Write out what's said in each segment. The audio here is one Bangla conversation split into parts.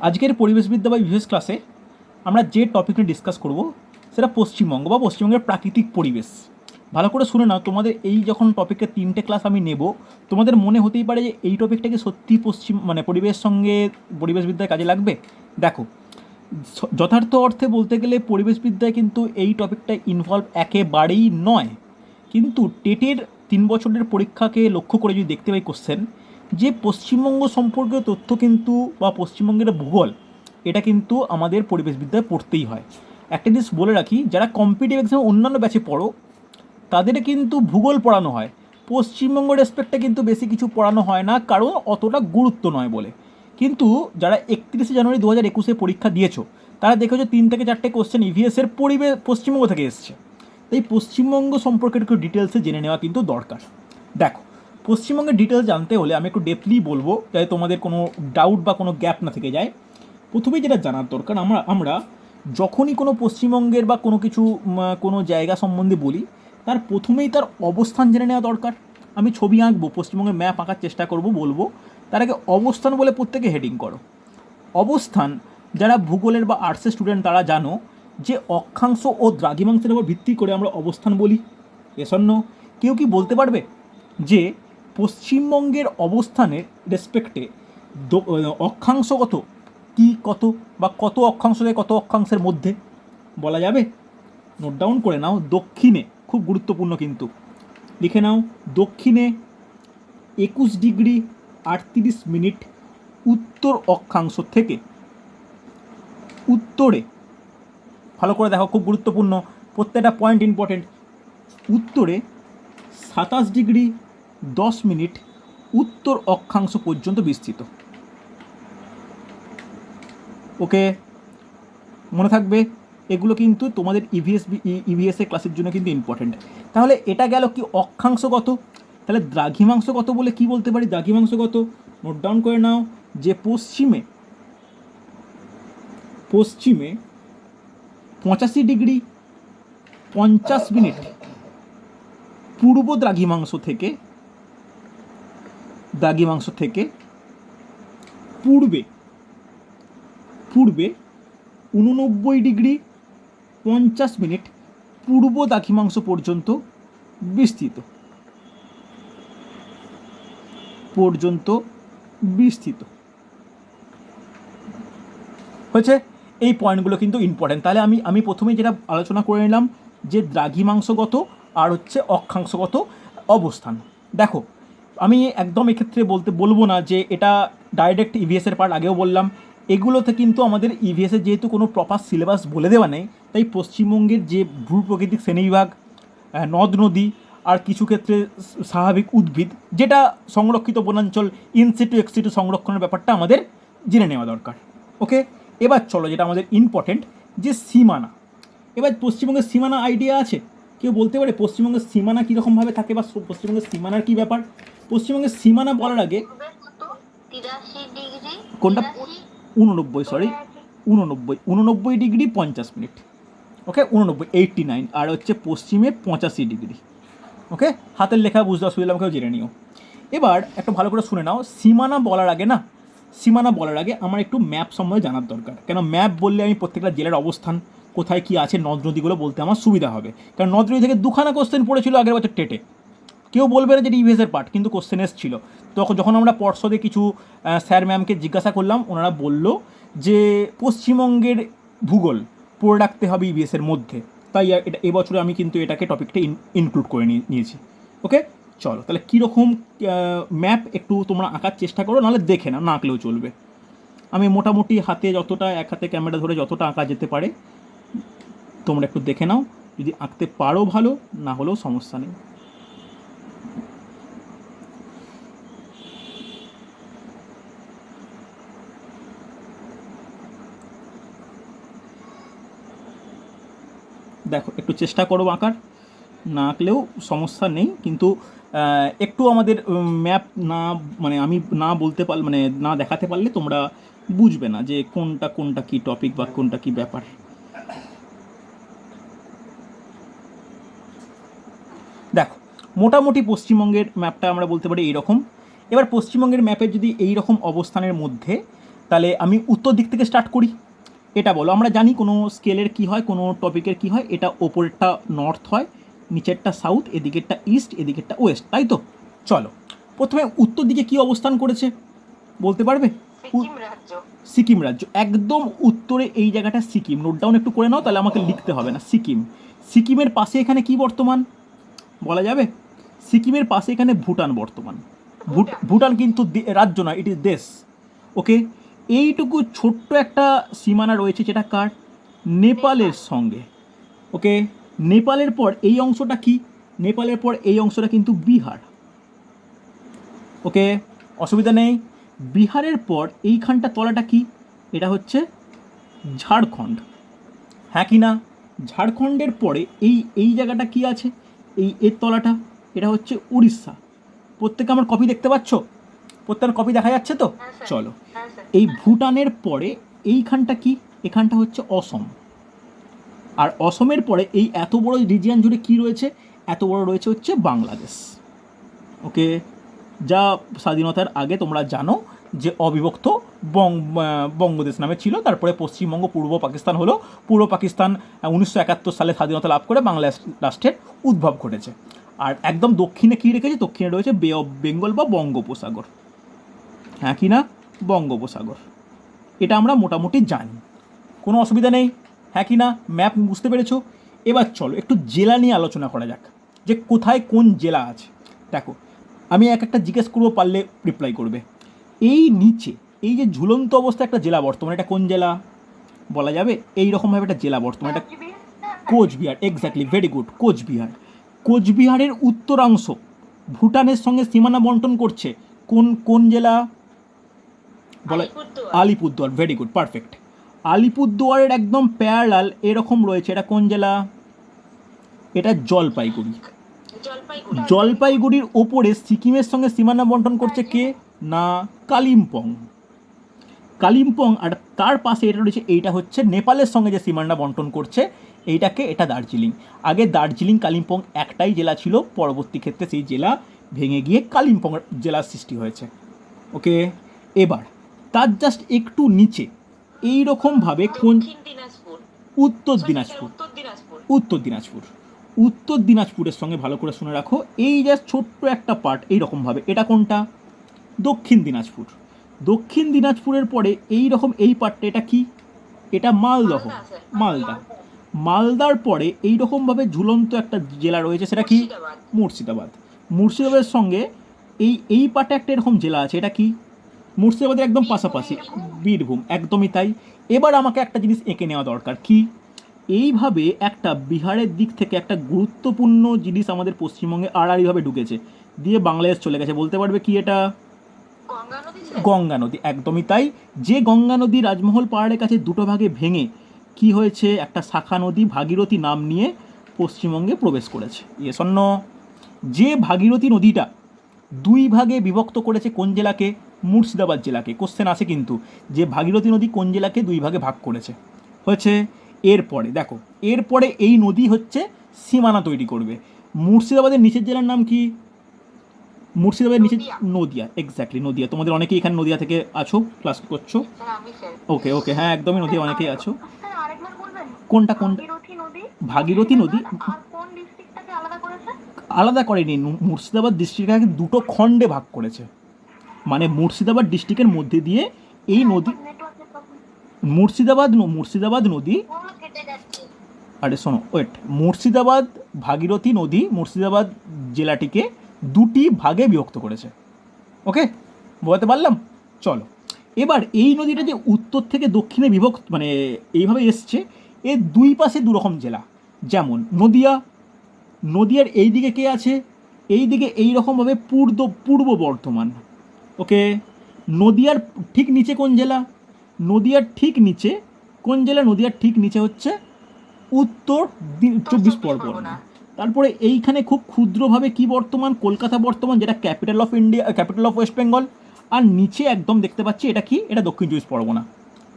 আজকের পরিবেশবিদ্যা বা ইভিএস ক্লাসে আমরা যে টপিক নিয়ে ডিসকাস করব সেটা পশ্চিমবঙ্গ বা পশ্চিমবঙ্গের প্রাকৃতিক পরিবেশ। ভালো করে শুনে নাও, তোমাদের এই যখন টপিকের 3টে ক্লাস আমি নেব, তোমাদের মনে হতেই পারে যে এই টপিকটা কি সত্যি পরিবেশ সঙ্গে পরিবেশবিদ্যায় কাজে লাগবে। দেখো, যথার্থ অর্থে বলতে গেলে পরিবেশবিদ্যায় কিন্তু এই টপিকটা ইনভলভ একেবারেই নয়। কিন্তু টেটের 3 বছরের পরীক্ষাকে লক্ষ্য করে যদি দেখতে পাই কোশ্চেন, যে পশ্চিমবঙ্গ সম্পর্কিত তথ্য কিন্তু বা পশ্চিমবঙ্গের ভূগোল এটা কিন্তু আমাদের পরিবেশবিদ্যায় পড়তেই হয়। একটা জিনিস বলে রাখি, যারা কম্পিটিটিভ এক্সামে অন্যান্য ব্যাচে পড়ো তাদের কিন্তু ভূগোল পড়ানো হয়, পশ্চিমবঙ্গ রেসপেক্টে কিন্তু বেশি কিছু পড়ানো হয় না, কারণ অতটা গুরুত্ব নয় বলে। কিন্তু যারা 31শে জানুয়ারি 2021 পরীক্ষা দিয়েছো তারা দেখেছো 3 থেকে 4টে কোশ্চেন ইভিএসের পশ্চিমবঙ্গ থেকে এসছে। তাই পশ্চিমবঙ্গ সম্পর্কে একটু ডিটেলসে জেনে নেওয়া কিন্তু দরকার। দেখো, পশ্চিমবঙ্গের ডিটেলস জানতে হলে আমি একটু ডেপলি বলবো, যাতে তোমাদের কোনো ডাউট বা কোনো গ্যাপ না থেকে যায়। প্রথমেই যেটা জানার দরকার, আমরা যখনই কোনো পশ্চিমবঙ্গের বা কোনো কিছু কোনো জায়গা সম্বন্ধে বলি, তার প্রথমেই তার অবস্থান জেনে নেওয়া দরকার। আমি ছবি আঁকবো, পশ্চিমবঙ্গের ম্যাপ আঁকার চেষ্টা করব, বলবো তার আগে অবস্থান বলে প্রত্যেকে হেডিং করো। অবস্থান, যারা ভূগোলের বা আর্টসের স্টুডেন্ট তারা জানো যে অক্ষাংশ ও দ্রাঘিমাংশের উপর ভিত্তি করে আমরা অবস্থান বলি। এসন্ন কেউ কি বলতে পারবে যে পশ্চিমবঙ্গের অবস্থানের রেসপেক্টে অক্ষাংশ কত, কি কত, বা কত অক্ষাংশ থেকে কত অক্ষাংশের মধ্যে বলা যাবে? নোট ডাউন করে নাও। দক্ষিণে, খুব গুরুত্বপূর্ণ কিন্তু, লিখে নাও, দক্ষিণে 21°38' উত্তর অক্ষাংশ থেকে, উত্তরে, ভালো করে দেখো খুব গুরুত্বপূর্ণ, প্রত্যেকটা পয়েন্ট ইম্পর্টেন্ট, উত্তরে 27°10' উত্তর অক্ষাংশ পর্যন্ত বিস্তৃত। ওকে, মনে থাকবে এগুলো কিন্তু তোমাদের ইভিএসএ ক্লাসের জন্য কিন্তু ইম্পর্টেন্ট। তাহলে এটা গেল কি অক্ষাংশ কত, তাহলে দ্রাঘিমাংশ কত বলে কি বলতে পারি? দ্রাঘিমাংশ কত নোট ডাউন করে নাও, যে পশ্চিমে 85°50' পূর্ব দ্রাঘিমাংশ থেকে পূর্বে 89°50' পূর্ব দ্রাঘিমাংশ পর্যন্ত বিস্তৃত হয়েছে। এই পয়েন্টগুলো কিন্তু ইম্পর্টেন্ট। তাহলে আমি প্রথমেই যেটা আলোচনা করে নিলাম যে দ্রাঘিমাংশগত আর হচ্ছে অক্ষাংশগত অবস্থান। দেখো, আমি একদম এক্ষেত্রে বলবো না যে এটা ডাইরেক্ট ইভিএসের পার্ট, আগেও বললাম এগুলোতে কিন্তু আমাদের ইভিএসের যেহেতু কোনো প্রপার সিলেবাস বলে দেওয়া নেই, তাই পশ্চিমবঙ্গের যে ভূপ্রকৃতিক শ্রেণীবিভাগ, নদ নদী, আর কিছু ক্ষেত্রে স্বাভাবিক উদ্ভিদ, যেটা সংরক্ষিত বনাঞ্চল ইনসিটু এক্সিটু সংরক্ষণের ব্যাপারটা আমাদের জেনে নেওয়া দরকার। ওকে, এবার চলো যেটা আমাদের ইম্পর্টেন্ট, যে সীমানা। এবার পশ্চিমবঙ্গের সীমানা আইডিয়া আছে? কেউ বলতে পারে পশ্চিমবঙ্গের সীমানা কীরকমভাবে থাকে বা পশ্চিমবঙ্গের সীমানার কী ব্যাপার? পশ্চিমবঙ্গের সীমানা বলার আগে কোনটা? 89°50'। ওকে, 89 আর হচ্ছে পশ্চিমে 85°। ওকে, হাতের লেখা বুঝতে অসুবিধা আমাকেও জেনে নিও। এবার একটু ভালো করে শুনে নাও, সীমানা বলার আগে আমার একটু ম্যাপ সম্বন্ধে জানার দরকার। কেন ম্যাপ বললে আমি প্রত্যেকটা জেলার অবস্থান কোথায় কী আছে, নদ নদীগুলো বলতে আমার সুবিধা হবে। কারণ নদ নদী থেকে 2খানা কোশ্চেন পড়েছিল আগের বছর টেটে। কেউ বলবে না যে ইভিএসের পার্ট, কিন্তু কোশ্চেন এসেছিল। যখন আমরা পর্ষদে কিছু স্যার ম্যামকে জিজ্ঞাসা করলাম, ওনারা বলল যে পশ্চিমবঙ্গের ভূগোল পড়ে রাখতে হবে ইভিএসের মধ্যে। তাই এটা এবছরে আমি কিন্তু এটাকে টপিকটা ইনক্লুড করে নিয়েছি। ওকে, চলো তাহলে কীরকম ম্যাপ একটু তোমরা আঁকার চেষ্টা করো, নাহলে দেখে না আঁকলেও চলবে। আমি মোটামুটি হাতে যতটা, এক হাতে ক্যামেরা ধরে যতটা আঁকা যেতে পারে তোমরা একটু দেখে নাও। যদি আঁকতে পারো ভালো, না হলেও সমস্যা নেই। দেখো, একটু চেষ্টা করো আঁকার, না আঁকলেও সমস্যা নেই, কিন্তু একটু আমাদের ম্যাপ না, আমি না বলতে না দেখাতে পারলে তোমরা বুঝবে না যে কোনটা কী টপিক বা কোনটা কী ব্যাপার। দেখো, মোটামুটি পশ্চিমবঙ্গের ম্যাপটা আমরা বলতে পারি এইরকম। এবার পশ্চিমবঙ্গের ম্যাপের যদি এই রকম অবস্থানের মধ্যে তাহলে আমি উত্তর দিক থেকে স্টার্ট করি। এটা বলো, আমরা জানি কোনো স্কেলের কি হয়, কোনো টপিকের কি হয়, এটা ওপরেরটা নর্থ হয়, নিচেরটা সাউথ, এদিকেরটা ইস্ট, এদিকেরটা ওয়েস্ট, তাই তো? চলো, প্রথমে উত্তর দিকে কি অবস্থান করেছে বলতে পারবে? সিকিম রাজ্য, একদম উত্তরে এই জায়গাটা সিকিম। নোট ডাউন একটু করে নাও, তাহলে আমাকে লিখতে হবে না। সিকিম, সিকিমের পাশে এখানে কি বর্তমান বলা যাবে? সিকিমের পাশে এখানে ভুটান বর্তমান। ভুটান কিন্তু রাজ্য নয়, ইট ইজ দেশ। ওকে, এইটুকু ছোট্ট একটা সীমানা রয়েছে, যেটা কার? নেপালের সঙ্গে। ওকে, নেপালের পর এই অংশটা কি? নেপালের পর এই অংশটা কিন্তু বিহার। ওকে, অসুবিধা নেই। বিহারের পর এইখানটা তলাটা কি? এটা হচ্ছে ঝাড়খণ্ড, হ্যাঁ কি না? ঝাড়খণ্ডের পরে এই জায়গাটা কি আছে? এর তলাটা, এটা হচ্ছে উড়িষ্যা। প্রত্যেকে আমার কপি দেখতে পাচ্ছ? প্রত্যেকের কপি দেখা যাচ্ছে তো? চলো, এই ভুটানের পরে এইখানটা কি? এখানটা হচ্ছে অসম। আর অসমের পরে এই এত বড় রিজিয়ন জুড়ে কি রয়েছে? এত বড় রয়েছে হচ্ছে বাংলাদেশ। ওকে, যা স্বাধীনতার আগে তোমরা জানো যে অবিভক্ত বঙ্গদেশ নামে ছিল, তারপরে পশ্চিমবঙ্গ, পূর্ব পাকিস্তান হলো। পূর্ব পাকিস্তান 1971 সালে স্বাধীনতা লাভ করে বাংলা রাষ্ট্রের উদ্ভব ঘটেছে। আর একদম দক্ষিণে কী রেখেছে? দক্ষিণে রয়েছে বে অফ বেঙ্গল বা বঙ্গোপসাগর, হ্যাঁ কি না? বঙ্গোপসাগর, এটা আমরা মোটামুটি জানি, কোনো অসুবিধা নেই, হ্যাঁ কি না? ম্যাপ বুঝতে পেরেছো? এবার চলো একটু জেলা নিয়ে আলোচনা করা যাক, যে কোথায় কোন জেলা আছে। দেখো, আমি এক একটা জিজ্ঞেস করবো, পারলে রিপ্লাই করবে। এই নিচে এই যে ঝুলন্ত অবস্থা একটা জেলা বর্তমানে, এটা কোন জেলা বলা যাবে? এই রকমভাবে একটা জেলা বর্তমানে, এটা Coochbehar. Exactly, very good, Coochbehar. কোচবিহারের উত্তরাংশ ভুটানের সঙ্গে সীমানা বন্টন করছে কোন কোন জেলা বলা? Alipurduar, very good, perfect. আলিপুরদুয়ারের একদম প্যারালাল এরকম রয়েছে, এটা কোন জেলা? এটা জলপাইগুড়ি। জলপাইগুড়ির ওপরে সিকিমের সঙ্গে সীমানা বন্টন করছে কে? না, কালিম্পং। কালিম্পং, আর তার পাশে এটা রয়েছে, এইটা হচ্ছে নেপালের সঙ্গে যে সীমানা বন্টন করছে এইটাকে, এটা দার্জিলিং। আগে দার্জিলিং কালিম্পং একটাই জেলা ছিল, পরবর্তী ক্ষেত্রে সেই জেলা ভেঙে গিয়ে কালিম্পং জেলার সৃষ্টি হয়েছে। ওকে, এবার তার জাস্ট একটু নিচে এই রকমভাবে কোন? উত্তর দিনাজপুর। উত্তর দিনাজপুর, উত্তর দিনাজপুরের সঙ্গে ভালো করে শুনে রাখো, এই জাস্ট ছোট্ট একটা পার্ট এইরকমভাবে, এটা কোনটা? দক্ষিণ দিনাজপুর। দক্ষিণ দিনাজপুরের পরে এই রকম এই পার্টটা, এটা কি? এটা মালদহ, মালদা। মালদার পরে এই রকমভাবে ঝুলন্ত একটা জেলা রয়েছে, সেটা কি? মুর্শিদাবাদ। মুর্শিদাবাদের সঙ্গে এই পার্টে একটা এরকম জেলা আছে, এটা কি? মুর্শিদাবাদের একদম পাশাপাশি, বীরভূম, একদমই তাই। এবার আমাকে একটা জিনিস এঁকে নেওয়া দরকার, কি? এইভাবে একটা বিহারের দিক থেকে একটা গুরুত্বপূর্ণ জিনিস আমাদের পশ্চিমবঙ্গে আড়াআড়িভাবে ঢুকেছে, দিয়ে বাংলাদেশ চলে গেছে, বলতে পারবে কি এটা? গঙ্গা নদী, একদমই তাই। যে গঙ্গা নদী রাজমহল পাহাড়ের কাছে দুটো ভাগে ভেঙে কি হয়েছে? একটা শাখা নদী ভাগীরথী নাম নিয়ে পশ্চিমবঙ্গে প্রবেশ করেছে। Yes or no? যে ভাগীরথী নদীটা দুই ভাগে বিভক্ত করেছে কোন জেলাকে? মুর্শিদাবাদ জেলাকে। কোশ্চেন আসে কিন্তু, যে ভাগীরথী নদী কোন জেলাকে দুই ভাগে ভাগ করেছে? হয়েছে। এরপরে দেখো, এরপরে এই নদী হচ্ছে সীমানা তৈরি করবে। মুর্শিদাবাদের নিচের জেলার নাম কি? মুর্শিদাবাদের নিচে নদিয়া, এক্স্যাক্টলি নদিয়া। তোমাদের অনেকেই এখানে নদিয়া থেকে আছো, ক্লাস করছো। ওকে ওকে, হ্যাঁ একদমই নদিয়া অনেকেই আছো। কোনটা কোনটা? ভাগীরথী নদী আলাদা করেনি, মুর্শিদাবাদ ডিস্ট্রিক্টকে দুটো খণ্ডে ভাগ করেছে। মানে মুর্শিদাবাদ ডিস্ট্রিক্টের মধ্যে দিয়ে এই নদী, মুর্শিদাবাদ নদী, আরে শোনো, ওয়েট, মুর্শিদাবাদ ভাগীরথী নদী মুর্শিদাবাদ জেলাটিকে দুটি ভাগে বিভক্ত করেছে। ওকে, বলতে পারলাম? চলো, এবার এই নদীটা যে উত্তর থেকে দক্ষিণে বিভক্ত, মানে এইভাবে এসছে, এর দুই পাশে দুরকম জেলা। যেমন নদিয়া, নদিয়ার এই দিকে কে আছে? এই দিকে এই রকমভাবে পূর্ব বর্ধমান। ওকে, নদিয়ার ঠিক নিচে কোন জেলা? নদিয়ার ঠিক নিচে কোন জেলা? নদিয়ার ঠিক নিচে হচ্ছে উত্তর 24 পরগনা। তারপরে এইখানে খুব ক্ষুদ্রভাবে কি বর্তমান? কলকাতা বর্তমান, যেটা capital of India, capital of West Bengal. আর নিচে একদম দেখতে পাচ্ছি, এটা কি? এটা দক্ষিণ 24 পরগনা,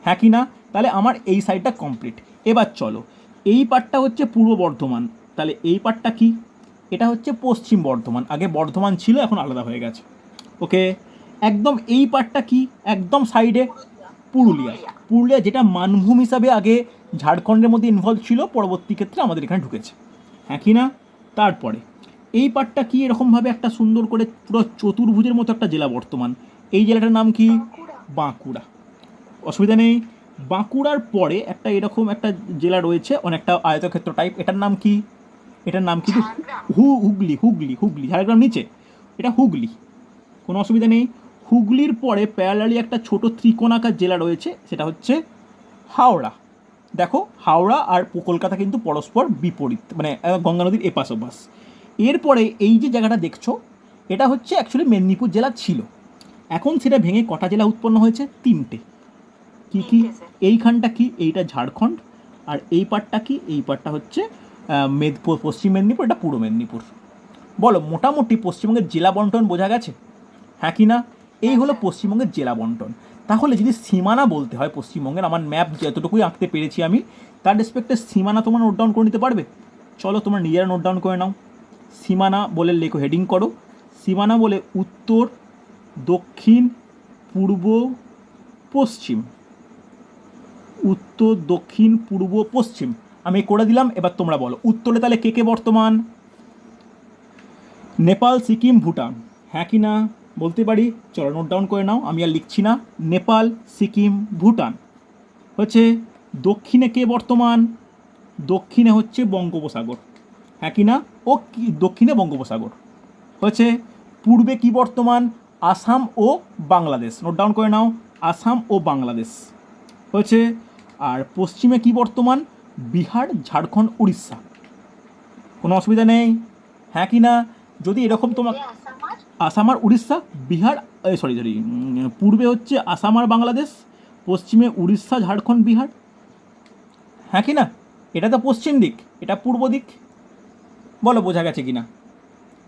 হ্যাঁ কি না? তাহলে আমার এই সাইডটা কমপ্লিট। এবার চলো, এই পার্টটা হচ্ছে পূর্ব বর্ধমান, তাহলে এই পার্টটা কি? এটা হচ্ছে পশ্চিম বর্ধমান। আগে বর্ধমান ছিল, এখন আলাদা হয়ে গেছে। ওকে, একদম এই পার্টটা কি? একদম সাইডে পুরুলিয়া। পুরুলিয়া যেটা মানভূম হিসাবে আগে ঝাড়খণ্ডের মধ্যে ইনভলভ ছিল, পরবর্তী ক্ষেত্রে আমাদের এখানে ঢুকেছে, হ্যাঁ কি না? তারপরে এই পার্টটা কি, এরকমভাবে একটা সুন্দর করে পুরো চতুর্ভুজের মতো একটা জেলা বর্তমান। এই জেলাটার নাম কি? বাঁকুড়া। অসুবিধা নেই। বাঁকুড়ার পরে একটা এরকম একটা জেলা রয়েছে, অনেকটা আয়তক্ষেত্র টাইপ, এটার নাম কি? এটার নাম কিন্তু হুগলি। হুগলি, হুগলি, ঝাড়গ্রাম নিচে, এটা হুগলি, কোনো অসুবিধা নেই। হুগলির পরে প্যারালালি একটা ছোট ত্রিকোণাকার জেলা রয়েছে, সেটা হচ্ছে হাওড়া। দেখো, হাওড়া আর কলকাতা কিন্তু পরস্পর বিপরীত, মানে গঙ্গা নদীর এপাশ ওপাশ। এরপরে এই যে জায়গাটা দেখছো, এটা হচ্ছে অ্যাকচুয়ালি মেদিনীপুর জেলা ছিল, এখন সেটা ভেঙে কটা জেলা উৎপন্ন হয়েছে? 3টে। কি কি? এইখানটা কি? এইটা ঝাড়খণ্ড। আর এই পার্টটা কি? এই পার্টটা হচ্ছে পশ্চিম মেদিনীপুর, এটা পূর্ব মেদিনীপুর। বলো, মোটামুটি পশ্চিমবঙ্গের জেলা বন্টন বোঝা গেছে, হ্যাঁ কি না? এই হলো পশ্চিমবঙ্গের জেলা বন্টন। তাহলে যদি সীমানা বলতে হয় পশ্চিমবঙ্গের, আমার ম্যাপ যতটুকুই আঁকতে পেরেছি আমি, তার রেসপেক্টে সীমানা তোমরা নোট ডাউন করে নিতে পারবে? চলো তোমরা নিজেরা নোট ডাউন করে নাও। সীমানা বলে লেখো, হেডিং করো। সীমানা বলে উত্তর, দক্ষিণ, পূর্ব, পশ্চিম। উত্তর, দক্ষিণ, পূর্ব, পশ্চিম আমি করে দিলাম। এবার তোমরা বলো উত্তরে তাহলে কে কে বর্তমান? নেপাল, সিকিম, ভুটান, হ্যাঁ কি না? বলতে পারি। চলো নোট ডাউন করে নাও, আমি আর লিখছি না। নেপাল, সিকিম, ভুটান। হচ্ছে দক্ষিণে কে বর্তমান? দক্ষিণে হচ্ছে বঙ্গোপসাগর, হ্যাঁ কি না? ও কি, দক্ষিণে বঙ্গোপসাগর। হচ্ছে পূর্বে কি বর্তমান? আসাম ও বাংলাদেশ, নোট ডাউন করে নাও, আসাম ও বাংলাদেশ। হচ্ছে আর পশ্চিমে কি বর্তমান? বিহার, ঝাড়খণ্ড, উড়িষ্যা। কোনো অসুবিধা নেই, হ্যাঁ কি না? যদি এরকম তোমার আসাম আর উড়িষ্যা, বিহার, সরি, পূর্বে হচ্ছে আসাম আর বাংলাদেশ, পশ্চিমে উড়িষ্যা, ঝাড়খণ্ড, বিহার, হ্যাঁ কি না? এটা তো পশ্চিম দিক, এটা পূর্ব দিক। বলো বোঝা গেছে কি না?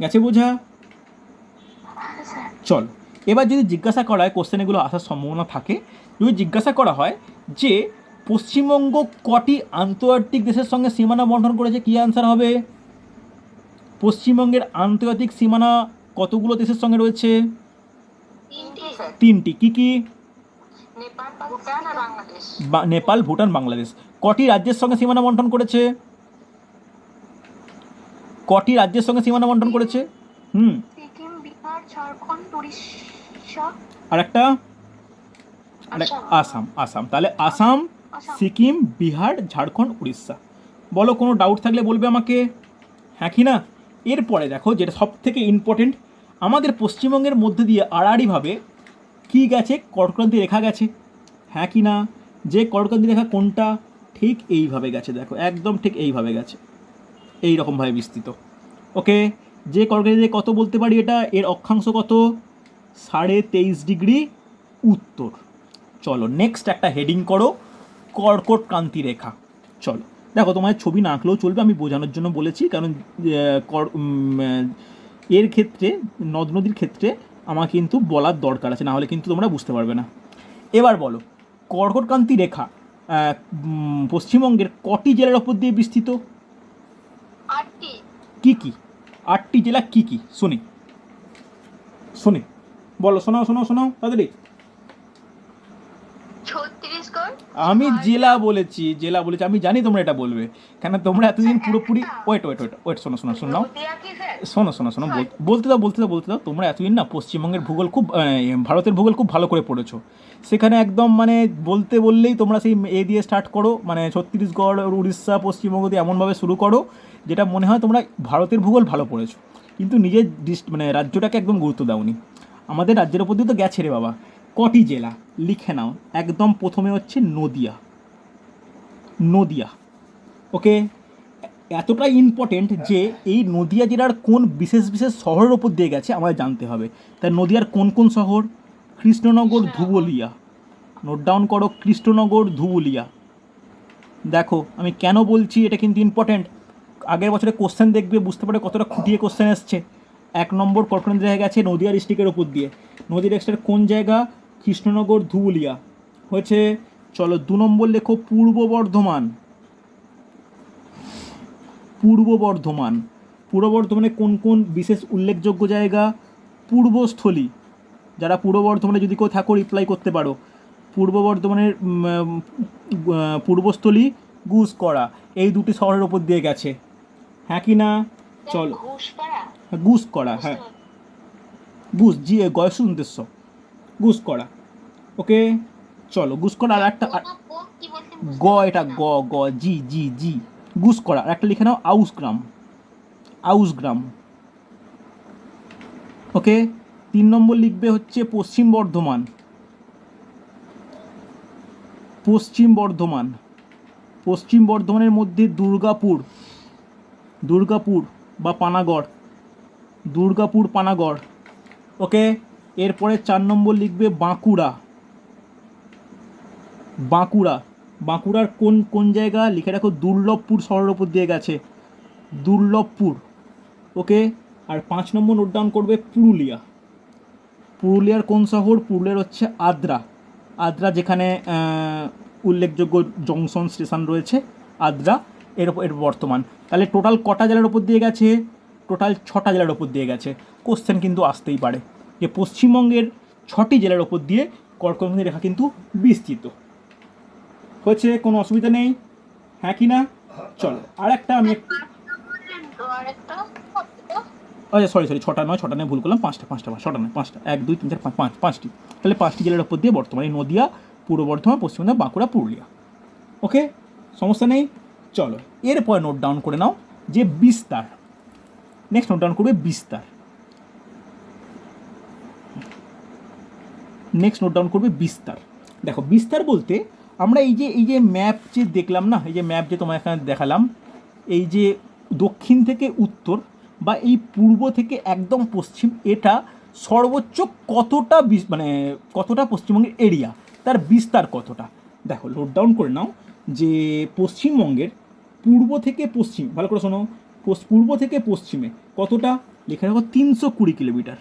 গেছে বোঝা? চল, এবার যদি জিজ্ঞাসা করা হয়, কোশ্চেন এগুলো আসার সম্ভাবনা থাকে, যদি জিজ্ঞাসা করা হয় যে পশ্চিমবঙ্গ কটি আন্তর্জাতিক দেশের সঙ্গে সীমানা বন্টন করেছে, কী আনসার হবে? পশ্চিমবঙ্গের আন্তর্জাতিক সীমানা কতগুলো দেশের সঙ্গে রয়েছে? 3টি। কি কি? নেপাল, ভুটান, বাংলাদেশ। কটি রাজ্যের সঙ্গে সীমানা বন্টন করেছে? কটি রাজ্যের সঙ্গে সীমানা বন্টন করেছে? সিকিম, বিহার, ঝাড়খণ্ড, উড়িষ্যা, আর একটা আসাম। আসাম, তাহলে আসাম, সিকিম, বিহার, ঝাড়খণ্ড, উড়িষ্যা। বলো কোনো ডাউট থাকলে বলবে আমাকে, হ্যাঁ কি না? এরপরে দেখো যেটা সব থেকে ইম্পর্টেন্ট, আমাদের পশ্চিমবঙ্গের মধ্যে দিয়ে আড়াআড়িভাবে কী গেছে? কর্কটক্রান্তি রেখা গেছে, হ্যাঁ কি না? যে কর্কটক্রান্তি রেখা কোনটা? ঠিক এইভাবে গেছে, দেখো একদম ঠিক এইভাবে গেছে, এই রকমভাবে বিস্তৃত। ওকে, যে কর্কটক্রান্তি কত বলতে পারি এটা? এর অক্ষাংশ কত? 23.5 ডিগ্রি উত্তর। চলো নেক্সট একটা হেডিং করো, কর্কটক্রান্তি রেখা। চলো দেখো, তোমার ছবি না আঁকলেও চলবে, আমি বোঝানোর জন্য বলেছি, কারণ এর ক্ষেত্রে, নদ নদীর ক্ষেত্রে আমার কিন্তু বলার দরকার আছে, না হলে কিন্তু তোমরা বুঝতে পারবে না। এবার বলো, কর্কটক্রান্তি রেখা পশ্চিমবঙ্গের কটি জেলার ওপর দিয়ে বিস্তৃত? 8টি। কি কি? 8টি জেলা কি কি? শুনি শুনি, বলো, শোনাও তাড়াতাড়ি। ছত্তিশগড়। আমি জেলা বলেছি, আমি জানি তোমরা এটা বলবে, কেন তোমরা এতদিন পুরোপুরি ওয়েট শোনো, বলতে দাও। তোমরা এতদিন না পশ্চিমবঙ্গের ভূগোল খুব, ভারতের ভূগোল খুব ভালো করে পড়েছো। সেখানে একদম মানে বলতে বললেই তোমরা সেই এ দিয়ে স্টার্ট করো, মানে ছত্তিশগড়, উড়িষ্যা, পশ্চিমবঙ্গ দিয়ে এমনভাবে শুরু করো যেটা মনে হয় তোমরা ভারতের ভূগোল ভালো পড়েছো, কিন্তু নিজের মানে রাজ্যটাকে একদম গুরুত্ব দাওনি। আমাদের রাজ্যের ওপর দিয়ে তো গেছে রে বাবা। কটি জেলা লিখে নাও, একদম প্রথমে হচ্ছে নদিয়া। ওকে, এতটাই ইম্পর্টেন্ট যে এই নদিয়া জেলার কোন বিশেষ শহরের ওপর দিয়ে গেছে আমাদের জানতে হবে। তাই নদিয়ার কোন কোন শহর? কৃষ্ণনগর, ধুবুলিয়া। নোট ডাউন করো, কৃষ্ণনগর, ধুবুলিয়া। দেখো আমি কেন বলছি, এটা কিন্তু ইম্পর্টেন্ট। আগের বছরে কোশ্চেন দেখবে, বুঝতে পারে কতটা খুঁটিয়ে কোশ্চেন এসছে। 1 নম্বর কর্কটক্রান্তি রেখা গেছে নদিয়া ডিস্ট্রিক্টের ওপর দিয়ে। নদী ডিস্ট্রিক্টের কোন জায়গা? কৃষ্ণনগর, ধুবুলিয়া। হয়েছে। চলো 2 নম্বর লেখো, পূর্ব বর্ধমানে কোন কোন বিশেষ উল্লেখযোগ্য জায়গা? পূর্বস্থলী। যারা পূর্ব বর্ধমানে যদি কেউ থাকো রিপ্লাই করতে পারো। পূর্ব বর্ধমানের পূর্বস্থলী গুসকরা, এই দুটি শহরের ওপর দিয়ে গেছে, হ্যাঁ কি না? চলো, ঘুষপাড়া। গুসকরা, হ্যাঁ গুস জি এ গয় সুন্দেশ্য, গুসকরা। ওকে চলো, গুসকরা। আর একটা কি বলছেন? গ, এটা গ, গ জি জি জি, গুসকরা। আর একটা লিখে নাও আউসগ্রাম, আউসগ্রাম। ওকে 3 নম্বর লিখবে হচ্ছে পশ্চিম বর্ধমান, পশ্চিম বর্ধমান। পশ্চিম বর্ধমানের মধ্যে দুর্গাপুর, দুর্গাপুর বা পানাগড়, দুর্গাপুর পানাগড়। ওকে এরপরে 4 নম্বর লিখবে বাঁকুড়া, বাঁকুড়া। বাঁকুড়ার কোন কোন জায়গা লিখে রাখো, দুর্লভপুর শহরের ওপর দিয়ে গেছে, দুর্লভপুর। ওকে আর 5 নম্বর নোট ডাউন করবে পুরুলিয়া, পুরুলিয়ার কোন শহর? পুরুলিয়ার হচ্ছে আদ্রা, আদ্রা যেখানে উল্লেখযোগ্য জংশন স্টেশন রয়েছে আদ্রা, এর বর্তমান। তাহলে টোটাল কটা জেলার ওপর দিয়ে গেছে? টোটাল 6টা জেলার ওপর দিয়ে গেছে। কোশ্চেন কিন্তু আসতেই পারে যে পশ্চিমবঙ্গের 6টি জেলার ওপর দিয়ে কর্কটক্রান্তি রেখা কিন্তু বিস্তৃত হয়েছে, কোনো অসুবিধা নেই, হ্যাঁ কি না? চলো আর একটা আমি আরেকটা আচ্ছা সরি 6টা নয়, 6টা নয়, ভুল করলাম, 5টা 6টা নয় 5টা, 1 2 3 4 5 5টি। তাহলে 5টি জেলার ওপর দিয়ে বর্তমানে নদিয়া, পূর্ব বর্ধমান, পশ্চিম বর্ধমান, বাঁকুড়া, পুরুলিয়া। ওকে সমস্যা নেই। চলো এরপরে নোট ডাউন করে নাও যে বিস্তার। নেক্সট নোট ডাউন করবে বিস্তার, নেক্সট নোট ডাউন করবে বিস্তার। দেখো বিস্তার বলতে আমরা এই যে ম্যাপ যে দেখলাম না, এই যে ম্যাপ যে তোমার এখানে দেখালাম, এই যে দক্ষিণ থেকে উত্তর বা এই পূর্ব থেকে একদম পশ্চিম, এটা সর্বোচ্চ কতটা মানে কতটা পশ্চিমবঙ্গের এরিয়া, তার বিস্তার কতটা। দেখো নোট ডাউন করে নাও যে পশ্চিমবঙ্গের পূর্ব থেকে পশ্চিম, ভালো করে শোনো, পূর্ব থেকে পশ্চিমে কতটা, লিখে রাখো 320 কিলোমিটার।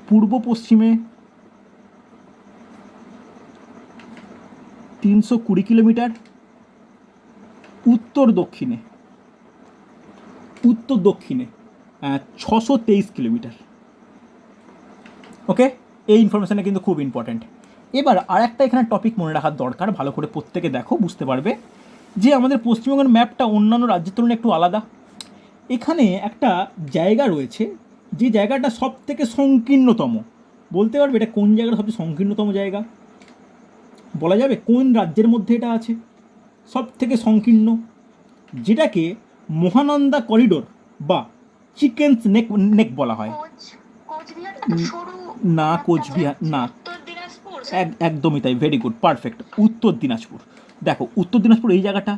পূর্ব পশ্চিমে 320 কিলোমিটার, উত্তর দক্ষিণে, উত্তর দক্ষিণে 623 কিলোমিটার। ওকে এই ইনফরমেশানটা কিন্তু খুব ইম্পর্ট্যান্ট। এবার আর একটা এখানে টপিক মনে রাখার দরকার, ভালো করে প্রত্যেকে দেখো, বুঝতে পারবে যে আমাদের পশ্চিমবঙ্গের ম্যাপটা অন্যান্য রাজ্যের তুলনায় একটু আলাদা। এখানে একটা জায়গা রয়েছে, যে জায়গাটা সব থেকে সংকীর্ণতম, বলতে পারবে এটা কোন জায়গাটা সবচেয়ে সংকীর্ণতম জায়গা? বলা যাবে কোন রাজ্যের মধ্যে এটা আছে সব থেকে সংকীর্ণ? যেটাকে মহানন্দা করিডোর বা চিকেন্স নেক নেক বলা হয়। না কোচবিহার না, একদমই তাই, ভেরি গুড, পারফেক্ট, উত্তর দিনাজপুর। দেখো উত্তর দিনাজপুর এই জায়গাটা,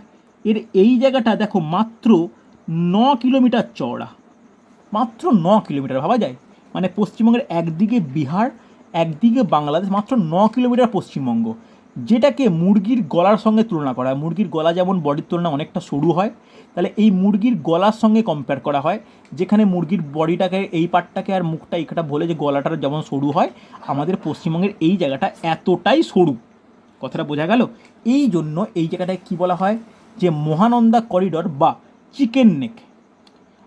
এই জায়গাটা দেখো মাত্র 9 কিলোমিটার চওড়া, মাত্র 9 কিলোমিটার, ভাবা যায়? মানে পশ্চিমবঙ্গের একদিকে বিহার, একদিকে বাংলাদেশ, মাত্র 9 কিলোমিটার পশ্চিমবঙ্গ। যেটাকে মুরগির গলার সঙ্গে তুলনা করা হয়, মুরগির গলা যেমন বডির তুলনায় অনেকটা সরু হয়, তাহলে এই মুরগির গলার সঙ্গে কম্পেয়ার করা হয়, যেখানে মুরগির বডিটাকে, এই পার্টটাকে আর মুখটা এইটা বলে যে গলাটার যেমন সরু হয়, আমাদের পশ্চিমবঙ্গের এই জায়গাটা এতটাই সরু। কথাটা বোঝা গেল? এই জন্য এই জায়গাটায় কী বলা হয়, যে মহানন্দা করিডর বা চিকেন নেক।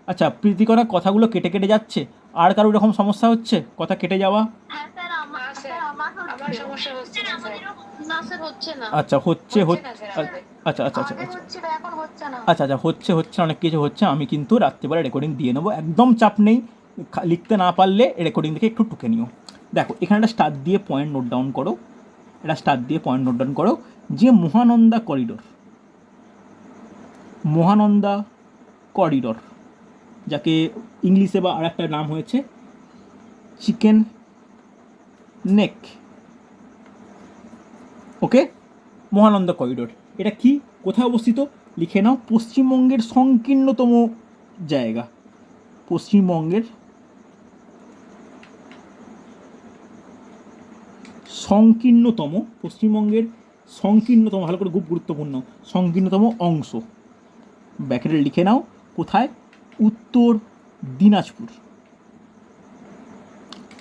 আচ্ছা প্রীতিকরা, কথাগুলো কেটে কেটে যাচ্ছে, আর কারো এরকম সমস্যা হচ্ছে কথা কেটে যাওয়া? আচ্ছা হচ্ছে আচ্ছা আচ্ছা আচ্ছা আচ্ছা আচ্ছা হচ্ছে অনেক কিছু হচ্ছে। আমি কিন্তু রাত্রিবেলা রেকর্ডিং দিয়ে নেবো, একদম চাপ নেই, লিখতে না পারলে রেকর্ডিং দেখে একটু টুকে নিও। দেখো এখানে একটা স্টার দিয়ে পয়েন্ট নোট ডাউন করো, এটা স্টার দিয়ে পয়েন্ট নোট ডাউন করো যে মহানন্দা করিডোর, মহানন্দা করিডোর, যাকে ইংলিশে বা আর একটা নাম হয়েছে চিকেন নেক। ওকে মহানন্দা করিডোর এটা কি, কোথায় অবস্থিত? লিখে নাও পশ্চিমবঙ্গের সংকীর্ণতম জায়গা, পশ্চিমবঙ্গের সংকীর্ণতম, পশ্চিমবঙ্গের সংকীর্ণতম, ভালো করে খুব গুরুত্বপূর্ণ, সংকীর্ণতম অংশ, ব্যাকেটে লিখে নাও কোথায়? উত্তর দিনাজপুর,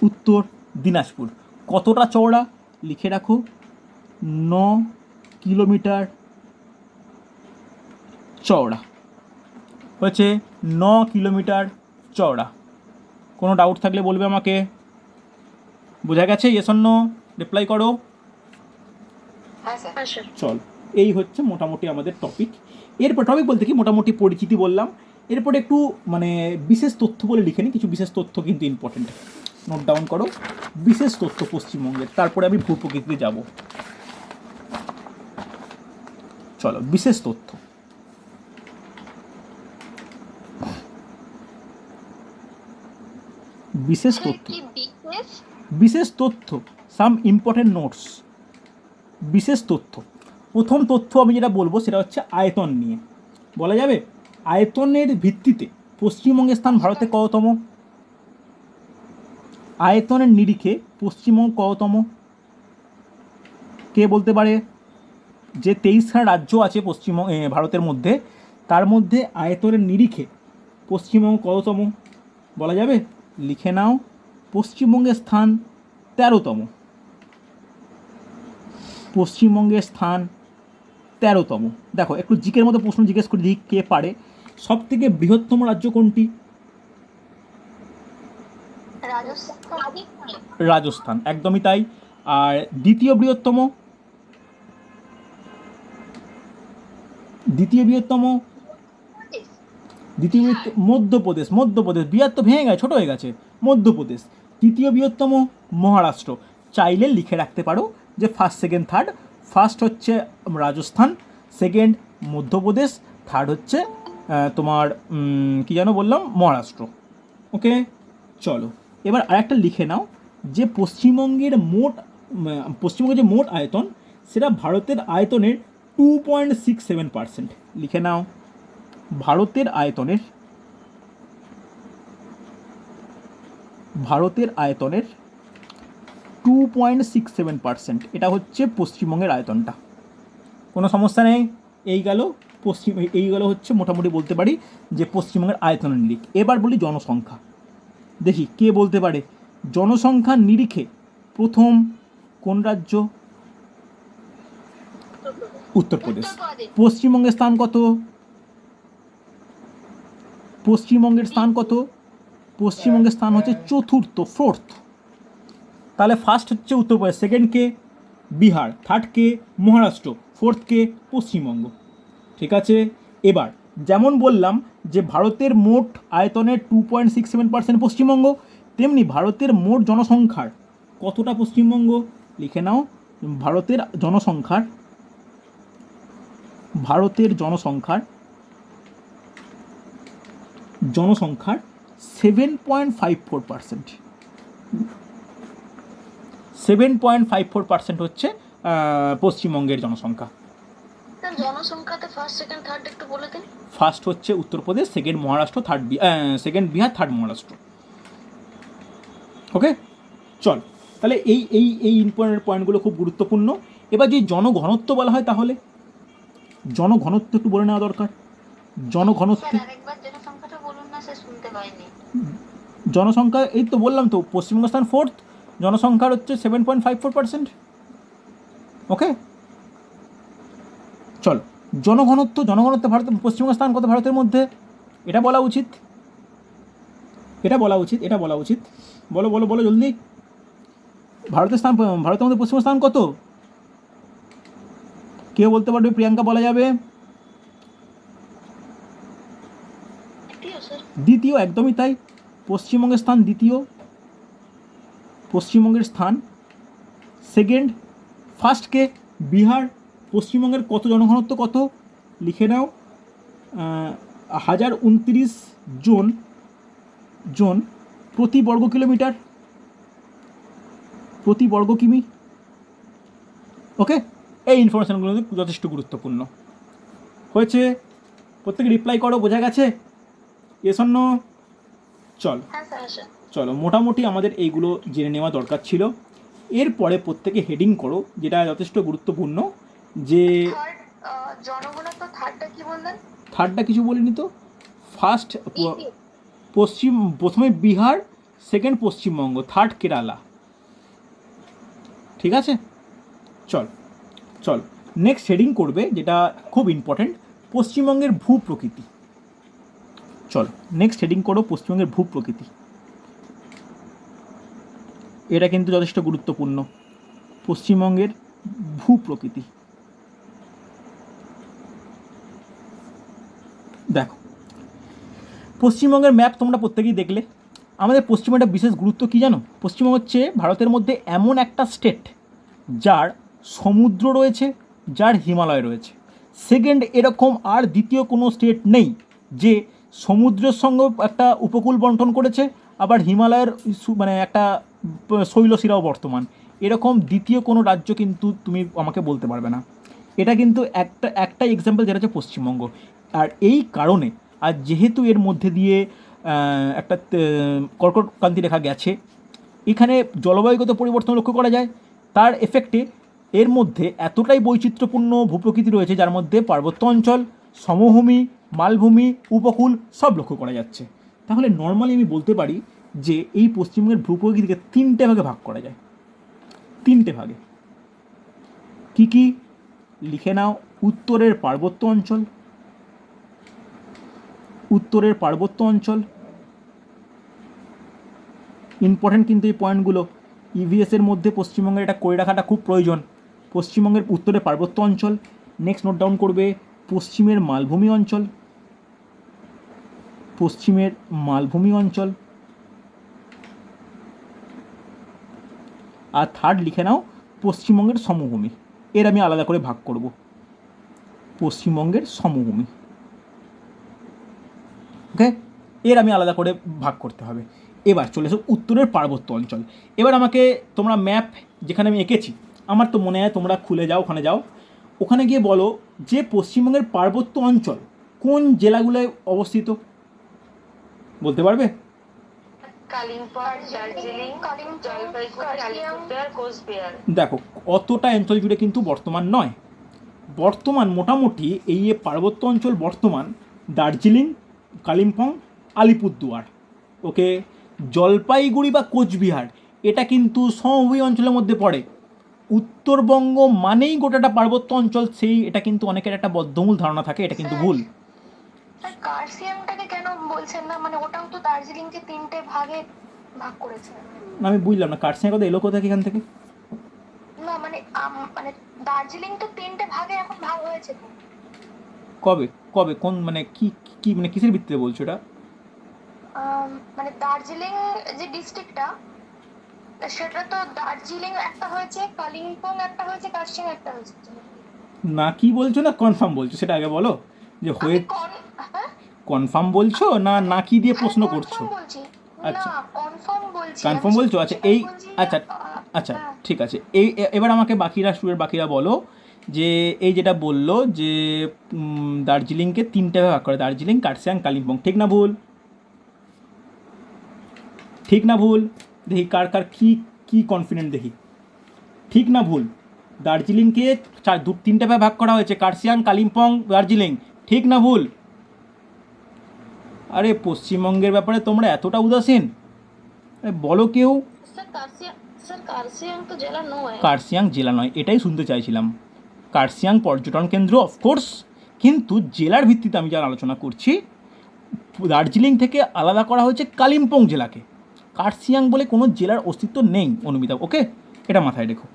উত্তর দিনাজপুর। কতটা চওড়া? লিখে রাখো 9 কিলোমিটার চওড়া, হচ্ছে 9 কিলোমিটার চওড়া। কোনো ডাউট থাকলে বলবে আমাকে। বোঝা গেছে? ইয়েস অর নো রিপ্লাই করো। হ্যাঁ স্যার। চল, এই হচ্ছে মোটামুটি আমাদের টপিক। এরপর টপিক বলতে কি মোটামুটি পরিচিতি বললাম, এরপর একটু মানে বিশেষ তথ্য বলে লিখে নিই, কিছু বিশেষ তথ্য কিন্তু ইম্পর্টেন্ট, নোট ডাউন করো। বিশেষ তথ্য পশ্চিমবঙ্গের, তারপরে আমি ভূপ্রকৃতিতে যাব। চলো, বিশেষ তথ্য। বিশেষ তথ্য, কি বিশেষ? বিশেষ তথ্য, সাম ইম্পর্টেন্ট নোটস। বিশেষ তথ্য, প্রথম তথ্য আমি যেটা বলবো সেটা হচ্ছে আয়তন নিয়ে। বলা যাবে আয়তনের ভিত্তিতে পশ্চিমবঙ্গের স্থান ভারতে কততম? আয়তনের নিরিখে পশ্চিমবঙ্গ কততম? কে বলতে পারে? যে 23খানা রাজ্য আছে পশ্চিমবঙ্গ ভারতের মধ্যে, তার মধ্যে আয়তনের নিরিখে পশ্চিমবঙ্গ কততম বলা যাবে? লিখে নাও, পশ্চিমবঙ্গের স্থান 13তম। পশ্চিমবঙ্গের স্থান 13তম। দেখো, একটু জিকের মতো প্রশ্ন জিজ্ঞেস করে দিই, কে পারে? সব থেকে বৃহত্তম রাজ্য কোনটি? রাজস্থান, একদমই তাই। আর দ্বিতীয় বৃহত্তম? মধ্যপ্রদেশ। মধ্যপ্রদেশ, বিহার তো ভেঙে গেছে, ছোটো হয়ে গেছে। মধ্যপ্রদেশ। তৃতীয় বৃহত্তম মহারাষ্ট্র। চাইলে লিখে রাখতে পারো যে ফার্স্ট, সেকেন্ড, থার্ড। ফার্স্ট হচ্ছে রাজস্থান, সেকেন্ড মধ্যপ্রদেশ, থার্ড হচ্ছে তোমার কী যেন বললাম, মহারাষ্ট্র। ওকে, চলো এবার আরেকটা লিখে নাও যে পশ্চিমবঙ্গের যে মোট আয়তন, সেটা ভারতের আয়তনের 2.67%। লিখে নাও, ভারতের আয়তনের 2.67%। এটা হচ্ছে পশ্চিমবঙ্গের আয়তনটা। কোনো সমস্যা নেই। এই গেল হচ্ছে মোটামুটি বলতে পারি যে পশ্চিমবঙ্গের আয়তনের নিরিখ। এবার বলি জনসংখ্যা। দেখি কে বলতে পারে জনসংখ্যার নিরিখে প্রথম কোন রাজ্য? উত্তরপ্রদেশ। পশ্চিমবঙ্গের স্থান কত? পশ্চিমবঙ্গের স্থান হচ্ছে চতুর্থ, ফোর্থ। তাহলে ফার্স্ট হচ্ছে উত্তরপ্রদেশ, সেকেন্ড কে? বিহার, থার্ড কে? মহারাষ্ট্র, ফোর্থ কে? পশ্চিমবঙ্গ। ঠিক আছে, এবার যেমন বললাম যে ভারতের মোট আয়তনের 2.67% পশ্চিমবঙ্গ, তেমনি ভারতের মোট জনসংখ্যার কতটা পশ্চিমবঙ্গ? লিখে নাও, ভারতের জনসংখ্যার 7.54%। 7.54% হচ্ছে পশ্চিমবঙ্গের জনসংখ্যা। জনসংখ্যাতে ফার্স্ট, সেকেন্ড, থার্ড একটু বলে দিন। ফার্স্ট হচ্ছে Uttar Pradesh, second Maharashtra, second Bihar, third Maharashtra. Okay, চল তাহলে এই ইম্পর্টেন্ট পয়েন্টগুলো খুব গুরুত্বপূর্ণ। এবার যদি জনঘনত্ব বলা হয়, তাহলে জনঘনত্ব একটু বলে নেওয়া দরকার। জনসংখ্যা এই তো বললাম তো, পশ্চিমবঙ্গ স্থান ফোর্থ, জনসংখ্যার হচ্ছে 7.54%। ওকে, চল জনঘনত্ব ভারত পশ্চিমবঙ্গ স্থান কত ভারতের মধ্যে? এটা বলা উচিত। বলো জলদি। ভারতের মধ্যে পশ্চিমবঙ্গ স্থান কত? কেউ বলতে পারবে? প্রিয়াঙ্কা বলা যাবে। দ্বিতীয়, একদমই তাই। পশ্চিমবঙ্গের স্থান দ্বিতীয়। পশ্চিমবঙ্গের স্থান সেকেন্ড। ফার্স্টকে বিহার। পশ্চিমবঙ্গের কত জনঘনত্ব কত? লিখে নাও, 1029 জন প্রতি বর্গ কিলোমিটার, প্রতি বর্গ কিমি। ওকে, এই ইনফরমেশানগুলো যথেষ্ট গুরুত্বপূর্ণ হয়েছে। প্রত্যেকে রিপ্লাই করো, বোঝা গেছে? Yes or no? চলো মোটামুটি আমাদের এইগুলো জেনে নেওয়া দরকার ছিল। এরপরে প্রত্যেকে হেডিং করো, যেটা যথেষ্ট গুরুত্বপূর্ণ, যে জনগণনা। থার্ডটা কি বললেন? থার্ডটা কিছু বলিনি তো। ফার্স্ট প্রথমে বিহার, সেকেন্ড পশ্চিমবঙ্গ, থার্ড কেরালা। ঠিক আছে, চল নেক্সট হেডিং করবে, যেটা খুব ইম্পর্টেন্ট, পশ্চিমবঙ্গের ভূপ্রকৃতি। চলো নেক্সট হেডিং করো, পশ্চিমবঙ্গের ভূপ্রকৃতি। এটা কিন্তু যথেষ্ট গুরুত্বপূর্ণ, পশ্চিমবঙ্গের ভূপ্রকৃতি। দেখো, পশ্চিমবঙ্গের ম্যাপ তোমরা প্রত্যেকেই দেখলে। আমাদের পশ্চিমবঙ্গের বিশেষ গুরুত্ব কী জানো? পশ্চিমবঙ্গ হচ্ছে ভারতের মধ্যে এমন একটা স্টেট যার সমুদ্র রয়েছে, যার হিমালয় রয়েছে। সেকেন্ড, এরকম আর দ্বিতীয় কোনো স্টেট নেই যে সমুদ্রের সঙ্গে একটা উপকূল বন্টন করেছে, আবার হিমালয়ের মানে একটা শৈলশিরাও বর্তমান। এরকম দ্বিতীয় কোনো রাজ্য কিন্তু তুমি আমাকে বলতে পারবে না। এটা কিন্তু একটা এক্সাম্পল, যেটা হচ্ছে পশ্চিমবঙ্গ। আর এই কারণে, আর যেহেতু এর মধ্যে দিয়ে একটা কর্কটক্রান্তি রেখা গেছে, এখানে জলবায়ুগত পরিবর্তন লক্ষ্য করা যায়। তার এফেক্টে এর মধ্যে এতটাই বৈচিত্র্যপূর্ণ ভূপ্রকৃতি রয়েছে, যার মধ্যে পার্বত্য অঞ্চল, সমভূমি, মালভূমি, উপকূল সব লক্ষ্য করা যাচ্ছে। তাহলে নর্মালি আমি বলতে পারি যে এই পশ্চিমবঙ্গের ভূপ্রকৃতিকে 3টে ভাগে ভাগ করা যায়। 3টে ভাগে। কী কী? লিখে নাও। উত্তরের পার্বত্য অঞ্চল, উত্তরের পার্বত্য অঞ্চল ইম্পর্টেন্ট কিন্তু এই পয়েন্টগুলো ইভিএসের মধ্যে পশ্চিমবঙ্গের এটা করে রাখাটা খুব প্রয়োজন। পশ্চিমবঙ্গের উত্তরের পার্বত্য অঞ্চল। নেক্সট নোট ডাউন করবে পশ্চিমের মালভূমি অঞ্চল, পশ্চিমের মালভূমি অঞ্চল। আর থার্ড লিখে নাও পশ্চিমবঙ্গের সমভূমি। এর আমি আলাদা করে ভাগ করব, পশ্চিমবঙ্গের সমভূমি। ওকে, এর আমি আলাদা করে ভাগ করতে হবে। এবার চলে এসো উত্তরের পার্বত্য অঞ্চল। এবার আমাকে তোমরা ম্যাপ যেখানে আমি এঁকেছি, আমার তো মনে হয় তোমরা খুলে যাও, ওখানে যাও, ওখানে গিয়ে বলো যে পশ্চিমবঙ্গের পার্বত্য অঞ্চল কোন জেলাগুলোয় অবস্থিত, বলতে পারবে? কালিম্পং, দার্জিলিং, জলপাইগুড়ি, আলিপুরদুয়ার, কোচবিহার। দেখো, অতটা অঞ্চল জুড়ে কিন্তু বর্তমান নয়। বর্তমান মোটামুটি এই পার্বত্য অঞ্চল বর্তমান দার্জিলিং, কালিম্পং, আলিপুরদুয়ার। ওকে, জলপাইগুড়ি বা কোচবিহার এটা কিন্তু সমভূমি অঞ্চলের মধ্যে পড়ে। উত্তরবঙ্গ মানেই গোটাটা পার্বত্য অঞ্চল, সেই এটা কিন্তু অনেকের একটা বদ্ধমূল ধারণা থাকে, এটা কিন্তু ভুল। স্যার কার্সিয়াংটাকে কেন বলছেন না? মানে ওটাও তো দার্জিলিংকে 3টে ভাগে ভাগ করেছে। আমি বুঝলাম না, কার্সিয়াং কথা এলো কোথায় এখান থেকে? না মানে মানে দার্জিলিং তো 3টে ভাগে এখন ভাগ হয়েছে তো। কবে কবে কোন মানে কি কি মানে কিসের ভিত্তিতে বলছো এটা? মানে দার্জিলিং যে ডিস্ট্রিক্টটা, সেটা তো দার্জিলিং একটা হয়েছে, কালিম্পং একটা হয়েছে, কার্সিয়াং একটা হয়েছে। না কি বলছো না কনফার্ম বলছো সেটা আগে বলো, যে হয়ে হ্যাঁ কনফার্ম বলছো না না কি দিয়ে প্রশ্ন করছো? বলছি। আচ্ছা, না কনফার্ম বলছি। কনফার্ম বলছো। আচ্ছা এই আচ্ছা আচ্ছা ঠিক আছে। এবার আমাকে বাকিরা স্টুডেন্ট বাকিরা বলো যে এই যেটা বললো যে দার্জিলিংকে 3টে ভাগ করে, দার্জিলিং, কার্সিয়াং, কালিম্পং, ঠিক না ভুল? ঠিক না ভুল? দেখি কার কার কি কি কনফিডেন্ট দেখি। ঠিক না ভুল? দার্জিলিংকে 3টে ভাগ করা হয়েছে, কার্সিয়াং, কালিম্পং, দার্জিলিং। ঠিক না ভুল? আরে পশ্চিমবঙ্গের ব্যাপারে তোমরা এতটা উদাসীন, আরে বলো কেউ। স্যার কার্সিয়াং তো জেলা নয়। কার্সিয়াং জেলা নয়, এটাই শুনতে চাইছিলাম। কার্সিয়াং পর্যটন কেন্দ্র অফকোর্স, কিন্তু জেলার ভিত্তিতে আমি যারা আলোচনা করছি, দার্জিলিং থেকে আলাদা করা হয়েছে কালিম্পং জেলাকে। কার্সিয়াং বলে কোনো জেলার অস্তিত্ব নেই অনুমিতা, ওকে, এটা মাথায় রেখো,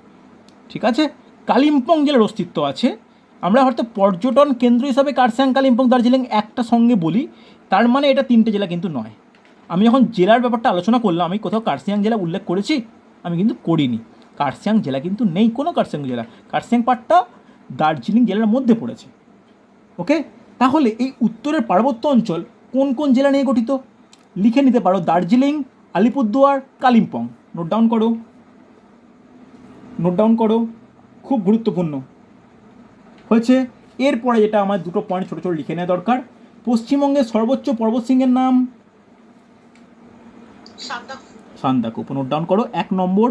ঠিক আছে? কালিম্পং জেলার অস্তিত্ব আছে। আমরা হয়তো পর্যটন কেন্দ্র হিসাবে কার্সিয়াং, কালিম্পং, দার্জিলিং একটা সঙ্গে বলি, তার মানে এটা 3টে জেলা কিন্তু নয়। আমি যখন জেলার ব্যাপারটা আলোচনা করলাম, আমি কোথাও কার্সিয়াং জেলা উল্লেখ করেছি? আমি কিন্তু করিনি। কার্সিয়াং জেলা কিন্তু নেই, কোনো কার্সিয়াং জেলা। কার্সিয়াং পার্টটা দার্জিলিং জেলার মধ্যে পড়েছে। ওকে, তাহলে এই উত্তরের পার্বত্য অঞ্চল কোন কোন জেলা নিয়ে গঠিত লিখে নিতে পারো। দার্জিলিং, আলিপুরদুয়ার, কালিম্পং। নোট ডাউন করো, নোট ডাউন করো, খুব গুরুত্বপূর্ণ হয়েছে। এরপরে যেটা আমার দুটো পয়েন্ট ছোটো ছোটো লিখে নেওয়া দরকার। পশ্চিমবঙ্গের সর্বোচ্চ পর্বতশৃঙ্গের নাম সান্দাকফু। নোট ডাউন করো, 1 নম্বর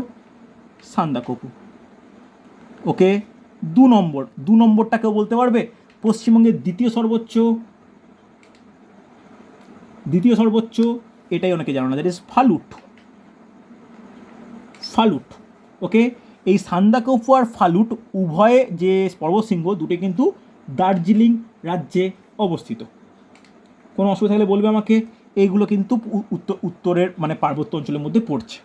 সান্দাকফু। ওকে, 2 নম্বরটা কেউ বলতে পারবে? পশ্চিমবঙ্গের দ্বিতীয় সর্বোচ্চ এটাই অনেকে জানো না, দ্যাট ইজ ফালুট। ওকে, এই সান্দাকফু আর ফালুট উভয়ে যে পর্বতশৃঙ্গ দুটি কিন্তু দার্জিলিং রাজ্যে অবস্থিত। কোনো অসুবিধা থাকলে বলবে আমাকে। এইগুলো কিন্তু উত্তরের মানে পার্বত্য অঞ্চলের মধ্যে পড়ছে।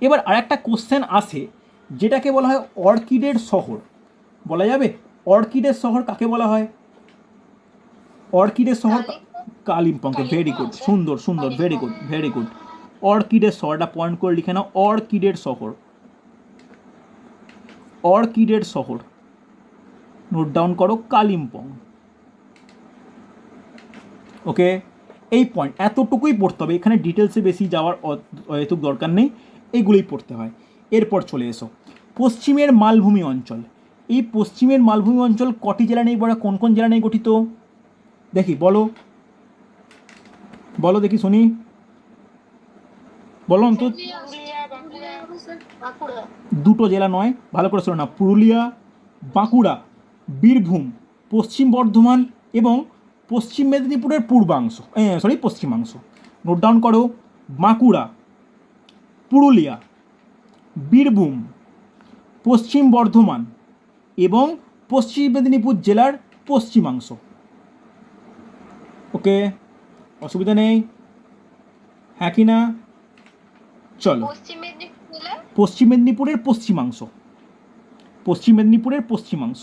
এবার আর একটা কোশ্চেন আসে, যেটাকে বলা হয় অর্কিডের শহর। বলা যাবে অর্কিডের শহর কাকে বলা হয়? অর্কিডের শহর কালিম্পংকে, ভেরি গুড, সুন্দর সুন্দর, ভেরি গুড ভেরি গুড। অর্কিডের শহরটা পয়েন্ট করে লিখে নাও, অর্কিডের শহর, অর্কিডের শহর, নোট ডাউন করো কালিম্পং। ওকে, এই পয়েন্ট এতটুকুই পড়তে হবে, এখানে ডিটেলসে বেশি যাওয়ার এত দরকার নেই, এইগুলোই পড়তে হয়। এরপর চলে এসো পশ্চিমের মালভূমি অঞ্চল। এই পশ্চিমের মালভূমি অঞ্চল কটি জেলা নেই বলা, কোন কোন জেলা নেই গঠিত দেখি, বলো বলো দেখি শুনি, বলো অন্তত। দুটো জেলা নয়, ভালো করে শোনো না, পুরুলিয়া, বাঁকুড়া, বীরভূম, পশ্চিম বর্ধমান এবং পশ্চিম মেদিনীপুরের পূর্বাংশ, পশ্চিমাংশ। নোট ডাউন করো, বাঁকুড়া, পুরুলিয়া, বীরভূম, পশ্চিম বর্ধমান এবং পশ্চিম মেদিনীপুর জেলার পশ্চিমাংশ। ওকে, অসুবিধা নেই, হ্যাঁ কি না? চলো, পশ্চিম মেদিনীপুরের পশ্চিমাংশ, পশ্চিম মেদিনীপুরের পশ্চিমাংশ।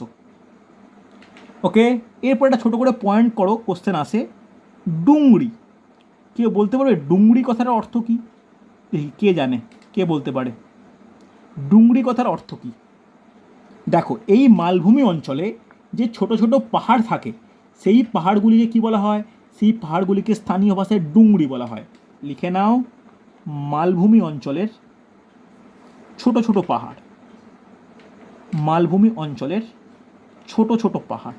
ওকে, এরপর একটা ছোটো করে পয়েন্ট করো, কোশ্চেন আসে, ডুংরি। কেউ বলতে পারবে ডুংরি কথার অর্থ কী? দেখি কে জানে, কে বলতে পারে ডুংরি কথার অর্থ কী? দেখো, এই মালভূমি অঞ্চলে যে ছোট ছোট পাহাড় থাকে, সেই পাহাড়গুলিকে কী বলা হয়? সেই পাহাড়গুলিকে স্থানীয় ভাষায় ডুংরি বলা হয়। লিখে নাও, মালভূমি অঞ্চলের ছোট ছোট পাহাড়, মালভূমি অঞ্চলের ছোট ছোট পাহাড়,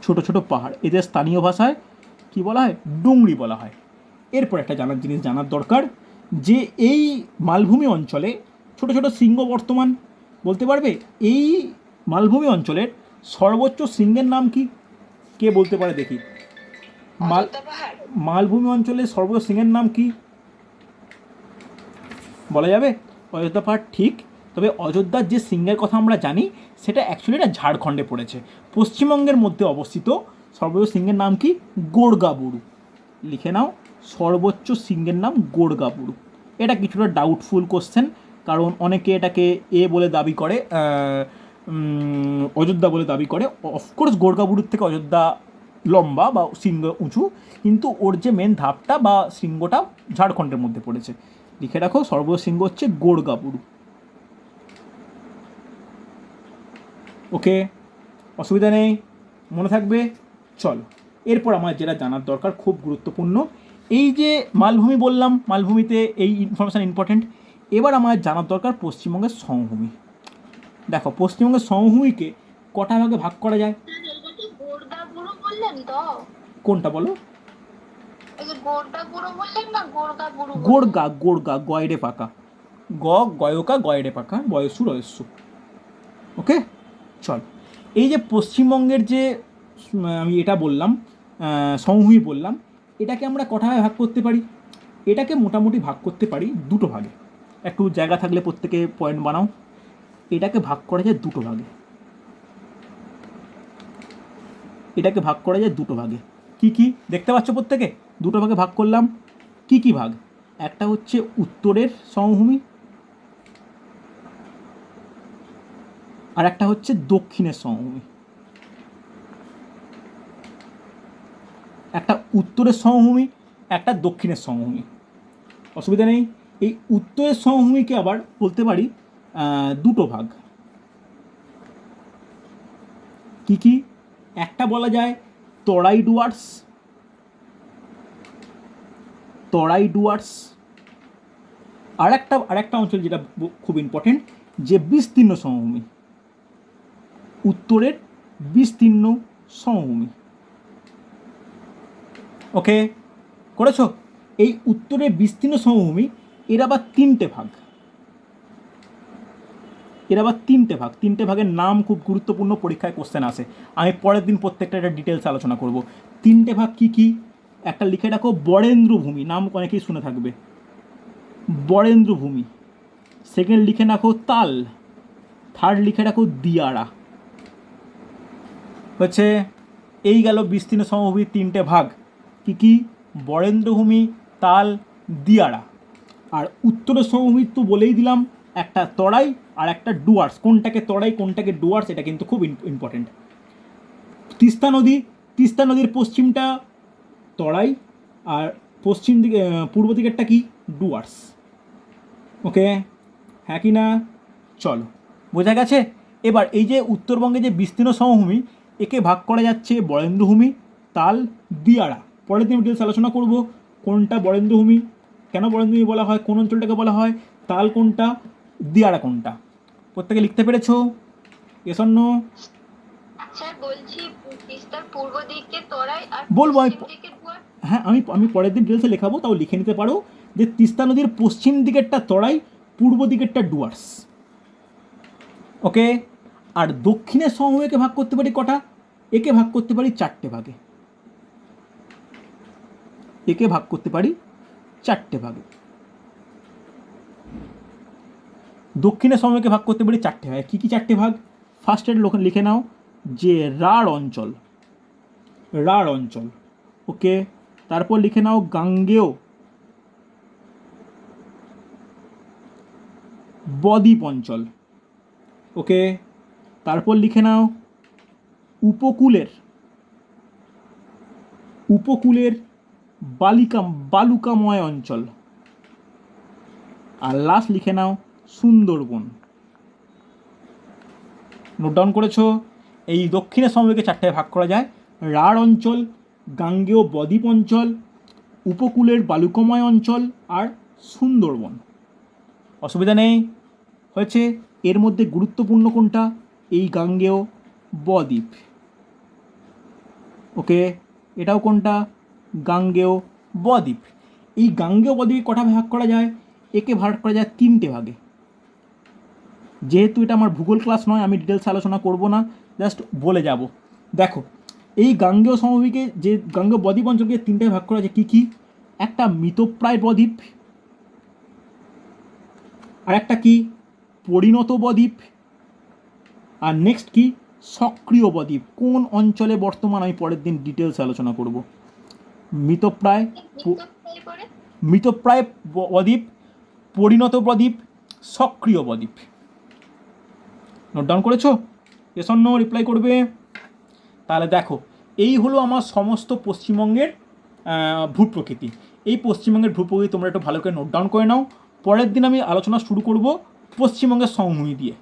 ছোট ছোট পাহাড়, এদের স্থানীয় ভাষায় কি বলা হয়? ডুংরি বলা হয়। এরপর একটা জানার জিনিস জানার দরকার, যে এই মালভূমি অঞ্চলে ছোট ছোট শৃঙ্গ বর্তমান, বলতে পারবে এই মালভূমি অঞ্চলের সর্বোচ্চ শৃঙ্গের নাম কি? কে বলতে পারে দেখি, মালভূমি অঞ্চলের সর্বোচ্চ শৃঙ্গের নাম কি বলা যাবে? অযোধ্যা পাহাড়, ঠিক। তবে অযোধ্যার যে শৃঙ্গের কথা আমরা জানি, সেটা অ্যাকচুয়ালি এটা ঝাড়খণ্ডে পড়েছে। পশ্চিমবঙ্গের মধ্যে অবস্থিত সর্বোচ্চ শৃঙ্গের নাম কি? গোর্গাবুরু। লিখে নাও, সর্বোচ্চ শৃঙ্গের নাম গোর্গাবুরু। এটা কিছুটা ডাউটফুল কোশ্চেন, কারণ অনেকে এটাকে বলে দাবি করে, অযোধ্যা বলে দাবি করে। অফকোর্স গোর্গাবুরুর থেকে অযোধ্যা লম্বা বা শৃঙ্গ উঁচু, কিন্তু ওর যে মেন ধাপটা বা শৃঙ্গটা ঝাড়খণ্ডের মধ্যে পড়েছে। লিখে রাখো, সর্বোচ্চ শৃঙ্গ হচ্ছে গোর্গাবুরু। ওকে, অসুবিধা নেই, মনে থাকবে। চলো, এরপর আমার যেটা জানার দরকার, খুব গুরুত্বপূর্ণ, এই যে মালভূমি বললাম, মালভূমিতে এই ইনফরমেশান ইম্পর্টেন্ট। এবার আমার জানার দরকার পশ্চিমবঙ্গের সমভূমি। দেখো, পশ্চিমবঙ্গের সমভূমিকে কটা ভাগে ভাগ করা যায়? কোনটা বলো? গোর্গা, গোর্গা, গয়রে পাকা, গয়কা গয়রে পাকা, বয়সু রয়স্যু। ওকে, চল, এই যে পশ্চিমবঙ্গের যে আমি এটা বললাম, সমভূমি বললাম, এটাকে আমরা কটা ভাগে ভাগ করতে পারি? এটাকে মোটামুটি ভাগ করতে পারি দুটো ভাগে। একটু জায়গা থাকলে প্রত্যেকে পয়েন্ট বানাও। এটাকে ভাগ করা যায় দুটো ভাগে, এটাকে ভাগ করা যায় দুটো ভাগে। কি কি দেখতে পাচ্ছ? প্রত্যেকে দুটো ভাগে ভাগ করলাম। কি কি ভাগ? একটা হচ্ছে উত্তরের সমভূমি, আর একটা হচ্ছে দক্ষিণের সমভূমি। একটা উত্তরের সমভূমি, একটা দক্ষিণের সমভূমি। অসুবিধা নেই। এই উত্তরের সমভূমিকে আবার বলতে পারি দুটো ভাগ। কি কি? একটা বলা যায় তরাই ডুয়ার্স, তরাই ডুয়ার্স। আরেকটা অঞ্চল যেটা খুব ইম্পর্টেন্ট, যে বিস্তীর্ণ সমভূমি, উত্তরের বিস্তীর্ণ সমভূমি। ওকে, করেছো? এই উত্তরের বিস্তীর্ণ সমভূমি এর আবার তিনটে ভাগ, এর আবার তিনটে ভাগ। তিনটে ভাগের নাম খুব গুরুত্বপূর্ণ, পরীক্ষায় কোশ্চেন আসে। আমি পরের দিন প্রত্যেকটা একটা ডিটেলস আলোচনা করব। তিনটে ভাগ কি কি? একটা লিখে রাখো, বরেন্দ্রভূমি, নাম অনেকেই শুনে থাকবে, বরেন্দ্রভূমি। সেকেন্ড লিখে রাখো তাল, থার্ড লিখে রাখো দিয়ারা। হচ্ছে এই গেল বিস্তীর্ণ সমভূমির তিনটে ভাগ। কি কি? বরেন্দ্রভূমি, তাল, দিয়ারা। আর উত্তরের সমভূমি তো বলেই দিলাম, একটা তরাই আর একটা ডুয়ার্স। কোনটাকে তরাই কোনটাকে ডুয়ার্স, এটা কিন্তু খুব ইম্পর্টেন্ট। তিস্তা নদীর পশ্চিমটা তরাই, আর পশ্চিম দিকে পূর্ব দিকেরটা কি ডুয়ার্স। ওকে, হ্যাঁ কি না? চলো, বোঝা গেছে। এবার এই যে উত্তরবঙ্গে যে বিস্তীর্ণ সমভূমি, একে ভাগ করা যাচ্ছে বরেন্দ্রভূমি, তাল, দিয়াড়া। পরের দিন ডিটেলস আলোচনা করব কোনটা বরেন্দ্রভূমি, কেন বরেন্দ্রভূমি বলা হয়, কোন অঞ্চলটাকে বলা হয়, তাল কোনটা, দিয়াড়া কোনটা। প্রত্যেকে লিখতে পেরেছো? S or no? স্যার বলছি তিস্তার পূর্ব দিকে তরাই আর বলবো আমি, পশ্চিম দিকে ডুয়ার্স। হ্যাঁ আমি পরের দিন ডিটেলসে লেখাবো, তাও লিখে নিতে পারো যে তিস্তা নদীর পশ্চিম দিকেরটা তরাই, পূর্ব দিকেরটা ডুয়ার্স। ওকে, আর দক্ষিণের সমভূমিকে ভাগ করতে পারি কটা? একে ভাগ করতে পারি 4টে ভাগে, একে ভাগ করতে পারি 4টে ভাগে। দক্ষিণের সমভূমিকে ভাগ করতে পারি 4টে ভাগে। কী কী 4টে ভাগ? ফার্স্টের লোক লিখে নাও যে রাঢ় অঞ্চল, রাঢ় অঞ্চল। ওকে, তারপর লিখে নাও গাঙ্গেয় বদ্বীপ অঞ্চল। ওকে, তারপর লিখে নাও উপকূলের বালুকাময় অঞ্চল। আর লাস্ট লিখে নাও সুন্দরবন। নোট ডাউন করেছো? এই দক্ষিণের সমভূমিকে 4টায় ভাগ করা যায়: রাঢ় অঞ্চল, গাঙ্গেয় বদ্বীপ অঞ্চল, উপকূলের বালুকাময় অঞ্চল আর সুন্দরবন। অসুবিধা নেই, হয়েছে। এর মধ্যে গুরুত্বপূর্ণ কোনটা? এই গাঙ্গেয় বদ্বীপ। ওকে, এটাও কোনটা? গাঙ্গেয় বদ্বীপ। এই গাঙ্গেয় বদ্বীপে কটা ভাগ করা যায়? একে ভাগ করা যায় 3টে ভাগে। যেহেতু এটা আমার ভূগোল ক্লাস নয়, আমি ডিটেলস আলোচনা করব না, জাস্ট বলে যাব। দেখো, এই গাঙ্গেয় সমভূমিকে, যে গাঙ্গেয় বদ্বীপ অঞ্চলকে 3টায় ভাগ করা যায়। কী কী? একটা মৃতপ্রায় বদ্বীপ, আর একটা কি পরিণত বদ্বীপ, আর নেক্সট কি সক্রিয় বদ্বীপ। কোন অঞ্চলে বর্তমান আমি পরের দিন ডিটেলস আলোচনা করব। মৃতপ্রায় বদ্বীপ, পরিণত বদ্বীপ, সক্রিয় বদ্বীপ। নোট ডাউন করেছো? এস অর নো রিপ্লাই করবে। তাহলে দেখো, এই হলো আমার সমস্ত পশ্চিমবঙ্গের ভূপ্রকৃতি। এই পশ্চিমবঙ্গের ভূপ্রকৃতি তোমরা একটু ভালো করে নোট ডাউন করে নাও। পরের দিন আমি আলোচনা শুরু করব পশ্চিমবঙ্গের সমভূমি দিয়ে।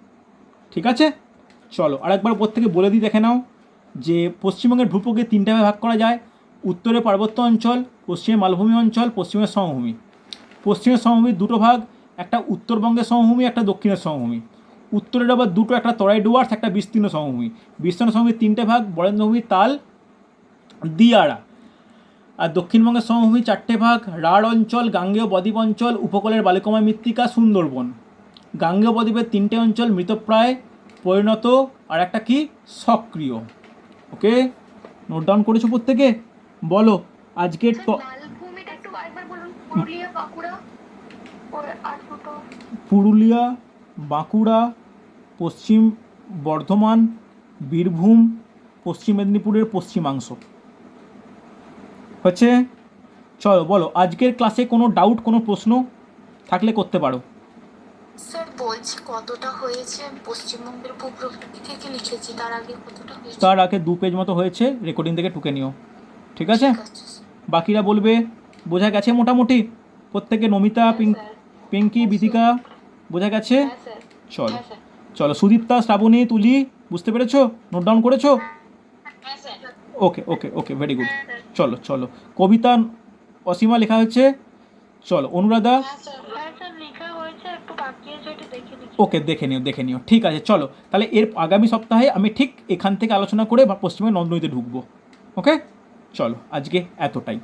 ঠিক আছে, চলো আরেকবার প্রত্যেকে বলে দিই, দেখে নাও যে পশ্চিমবঙ্গের ভূপ্রকৃতি 3টায় ভাগ করা যায়: উত্তরে পার্বত্য অঞ্চল, পশ্চিমে মালভূমি অঞ্চল, পশ্চিমের সমভূমি। পশ্চিমের সমভূমির 2টো ভাগ, একটা উত্তরবঙ্গের সমভূমি, একটা দক্ষিণের সমভূমি। উত্তরের আবার 2টো, একটা তরাই ডুয়ার্স, একটা বিস্তীর্ণ সমভূমি। বিস্তীর্ণ সমভূমির 3টে ভাগ: বরেন্দ্রভূমি, তাল, দিয়াড়া। আর দক্ষিণবঙ্গের সমভূমি 4টে ভাগ: রাঢ় অঞ্চল, গাঙ্গেয় বদ্বীপ অঞ্চল, উপকূলের বালুকাময় মৃত্তিকা, সুন্দরবন। গাঙ্গেয় বদ্বীপের 3টে অঞ্চল: মৃতপ্রায়, পরিণত আর একটা কি সক্রিয়। ওকে, নোট ডাউন করেছো প্রত্যেকে? বলো আজকের মালভূমিটা একটু আরেকবার বলুন। পুরুলিয়া, বাঁকুড়া আর দুটো। পুরুলিয়া, বাঁকুড়া, পশ্চিম বর্ধমান, বীরভূম, পশ্চিম মেদিনীপুরের পশ্চিমাংশ। হচ্ছে? চলো বলো, আজকের ক্লাসে কোনো ডাউট, কোনো প্রশ্ন থাকলে করতে পারো। স্যার বলছি কতটা হয়েছে পশ্চিমবঙ্গের ভূপ্রকৃতি থেকে লিখেছি, তার আগে কতটা হয়েছে? তার আগে 2 পেজ মতো হয়েছে, রেকর্ডিং থেকে টুকে নিও। ঠিক আছে, বাকিরা বলবে। বোঝা গেছে মোটামুটি প্রত্যেকে? নমিতা, পিঙ্কি, বিদিকা, বোঝা গেছে? চলো চলো, সুদীপ্তা, শ্রাবণী, তুলি, বুঝতে পেরেছো? নোট ডাউন করেছো? ওকে ওকে ওকে, ভেরি গুড। চলো চলো, কবিতা, অসীমা লেখা হয়েছে। চলো, অনুরাধা, ওকে দেখে নিও। ঠিক আছে, চলো তাহলে এর আগামী সপ্তাহে আমি ঠিক এখান থেকে আলোচনা করে পশ্চিমবঙ্গের নদ নদীতে ঢুকবো। ওকে, চলো আজকে এতটাই।